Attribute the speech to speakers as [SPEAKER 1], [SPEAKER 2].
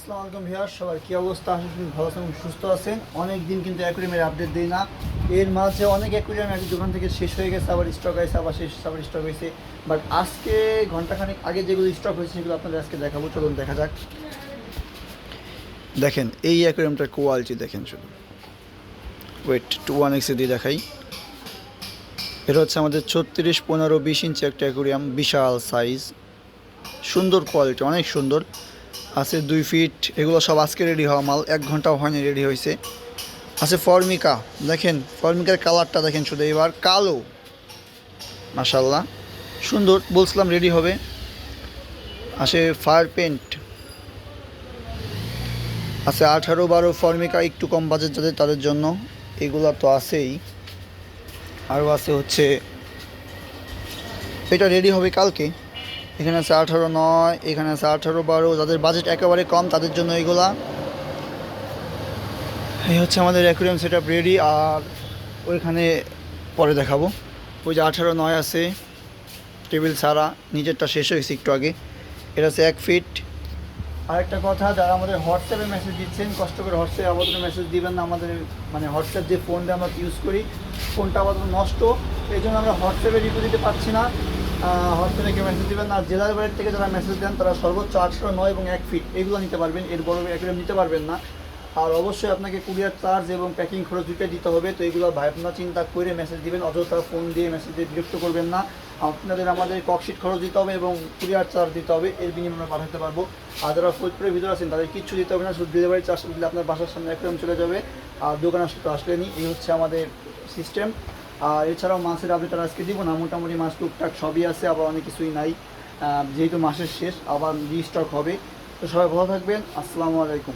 [SPEAKER 1] আসসালামু আলাইকুম ভিউয়ার, সবার কী অবস্থা? আশা করি ভালো আছেন এবং সুস্থ আছেন। অনেক দিন কিন্তু অ্যাকুরিয়ামের আপডেট দিই না। এর মাঝে অনেক অ্যাকুরিয়াম এক দোকান থেকে শেষ হয়ে গেছে, আবার স্টক আছে, আবার শেষ, আবার স্টক হয়েছে। বাট আজকে ঘন্টাখানেক আগে যেগুলো স্টক হয়েছে সেগুলো আপনাদের আজকে দেখাবো। চলুন দেখা যাক। দেখেন এই অ্যাকুরিয়ামটার কোয়ালিটি দেখেন শুধু। ওয়েট 21x দিয়ে দেখাই। এটা হচ্ছে আমাদের 36, 15, 20 ইঞ্চি একটা অ্যাকুরিয়াম, বিশাল সাইজ, সুন্দর কোয়ালিটি, অনেক সুন্দর আছে। 2 ফিট, এগুলো সব আজকে রেডি হওয়া মাল, 1 ঘন্টাও হয়নি রেডি হয়েছে। আছে ফর্মিকা, দেখেন ফর্মিকার কালারটা দেখেন শুধু, এবার কালো, মাশাল্লাহ সুন্দর, বলছিলাম রেডি হবে। আসে ফায়ার পেন্ট, আছে 18-12 ফর্মিকা, একটু কম বাজেট যাদের তাদের জন্য এগুলো তো আছেই। আরও আছে হচ্ছে এটা রেডি হবে কালকে। এখানে আছে 18-9, এখানে আছে 18-12, যাদের বাজেট একেবারে কম তাদের জন্য এইগুলা। এই হচ্ছে আমাদের অ্যাকুরিয়াম সেট আপ রেডি। আর ওইখানে পরে দেখাবো। ওই যে 18-9 আছে, টেবিল ছাড়া, নিচেরটা শেষ হয়েছে একটু আগে। এটা হচ্ছে 1 ফিট। আরেকটা কথা, যারা আমাদের হোয়াটসঅ্যাপে মেসেজ দিচ্ছেন, কষ্ট করে হোয়াটসঅ্যাপে আপাতত মেসেজ দিবেন না। আমাদের হোয়াটসঅ্যাপ যে ফোনটা আমরা ইউজ করি, ফোনটা আপাতত নষ্ট, এই জন্য আমরা হোয়াটসঅ্যাপে রিপ্লাই দিতে পারছি না। হোয়াটসঅ্যাপে কেউ মেসেজ দেবেন না। জেলার বাইরে থেকে যারা মেসেজ দেন তারা সর্বোচ্চ 18-9 এবং 1 ফিট এগুলো নিতে পারবেন, এর বড় অ্যাকুরিয়াম নিতে পারবেন না। আর অবশ্যই আপনাকে কুরিয়ার চার্জ এবং প্যাকিং খরচ দুটো দিতে হবে। তো এগুলো ভাবনা চিন্তা করে মেসেজ দিবেন, অযথা ফোন দিয়ে মেসেজ দিয়ে বিরক্ত করবেন না। আপনাদের আমাদের ককশিট খরচ দিতে হবে এবং কুরিয়ার চার্জ দিতে হবে, এর বিনিময়ে আমরা পাঠাতে পারবো। আর যারা ফরিদপুরের ভিতরে আছেন তাদের কিচ্ছু দিতে হবে না, শুধু ডেলিভারি চার্জ দিলে আপনার বাসার সামনে অ্যাকুরিয়াম চলে যাবে। আর দোকান আসলে তো আসলেনি, এই হচ্ছে আমাদের সিস্টেম। আর এছাড়াও মাছের আপডেট আজকে দিব না, মোটামুটি মাছ টুকটাক সবই আছে, আবার অনেক কিছুই নাই। যেহেতু মাসের শেষ, আবার রিস্টক হবে। তো সবাই ভালো থাকবেন। আসসালামু আলাইকুম।